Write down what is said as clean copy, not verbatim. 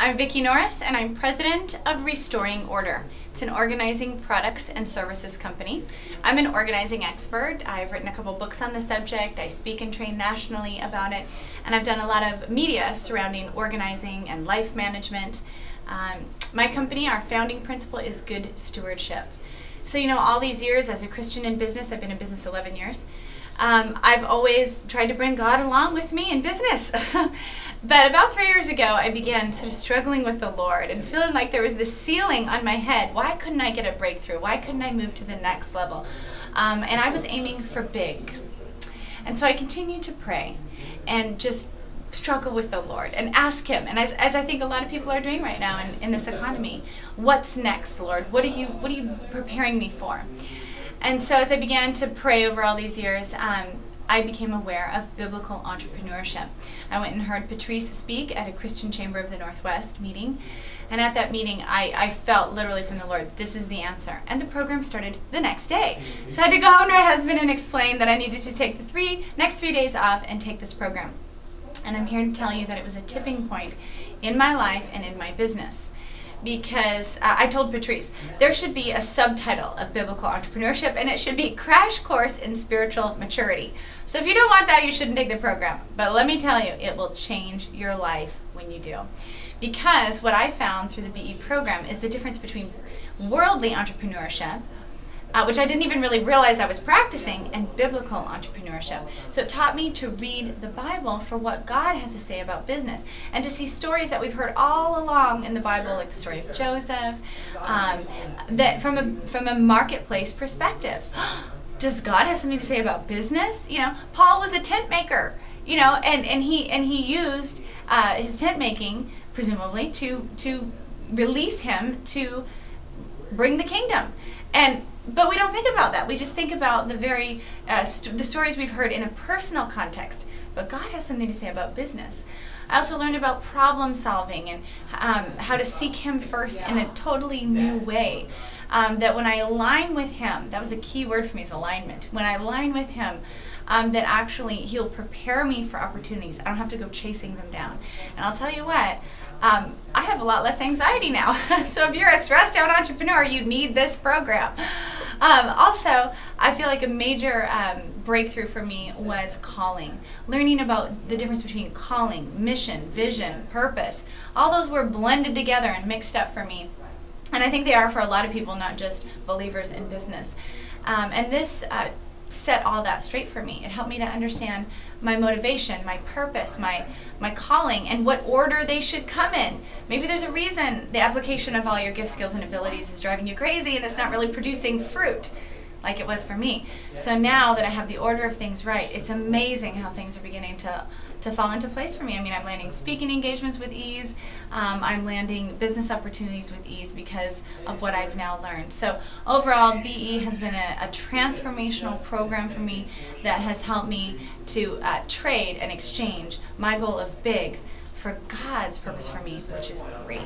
I'm Vicki Norris, and I'm president of Restoring Order. It's an organizing products and services company. I'm an organizing expert. I've written a couple books on the subject. I speak and train nationally about it, and I've done a lot of media surrounding organizing and life management. My company, our founding principle is good stewardship. So, all these years as a Christian in business, I've been in business 11 years, I've always tried to bring God along with me in business. But about 3 years ago, I began sort of struggling with the Lord and feeling like there was this ceiling on my head. Why couldn't I get a breakthrough? Why couldn't I move to the next level? And I was aiming for big. And so I continued to pray and just struggle with the Lord and ask Him. And as I think a lot of people are doing right now in this economy, what's next, Lord? What are you preparing me for? And so as I began to pray over all these years, I became aware of biblical entrepreneurship. I went and heard Patrice speak at a Christian Chamber of the Northwest meeting. And at that meeting, I felt literally from the Lord, this is the answer. And the program started the next day. So I had to go home to my husband and explain that I needed to take the next 3 days off and take this program. And I'm here to tell you that it was a tipping point in my life and in my business. Because I told Patrice, there should be a subtitle of biblical entrepreneurship, and it should be Crash Course in Spiritual Maturity. So if you don't want that, you shouldn't take the program. But let me tell you, it will change your life when you do. Because what I found through the BE program is the difference between worldly entrepreneurship, which I didn't even really realize I was practicing, and biblical entrepreneurship. So it taught me to read the Bible for what God has to say about business, and to see stories that we've heard all along in the Bible, like the story of Joseph, that from a marketplace perspective. Does God have something to say about business? Paul was a tent maker, and he used his tent making, presumably, to release him to bring the kingdom. But we don't think about that. We just think about the stories we've heard in a personal context. But God has something to say about business. I also learned about problem solving and how to seek Him first in a totally new way. That when I align with Him, that was a key word for me, is alignment. When I align with Him, that actually He'll prepare me for opportunities. I don't have to go chasing them down. And I'll tell you what, I have a lot less anxiety now. So if you're a stressed out entrepreneur, you need this program. Also, I feel like a major breakthrough for me was calling. Learning about the difference between calling, mission, vision, purpose. All those were blended together and mixed up for me. And I think they are for a lot of people, not just believers in business. And this set all that straight for me. It helped me to understand my motivation, my purpose, my calling, and what order they should come in. Maybe there's a reason the application of all your gifts, skills, and abilities is driving you crazy, and it's not really producing fruit like it was for me. So now that I have the order of things right, it's amazing how things are beginning to fall into place for me. I mean, I'm landing speaking engagements with ease. I'm landing business opportunities with ease because of what I've now learned. So overall, BE has been a transformational program for me that has helped me to trade and exchange my goal of big for God's purpose for me, which is great.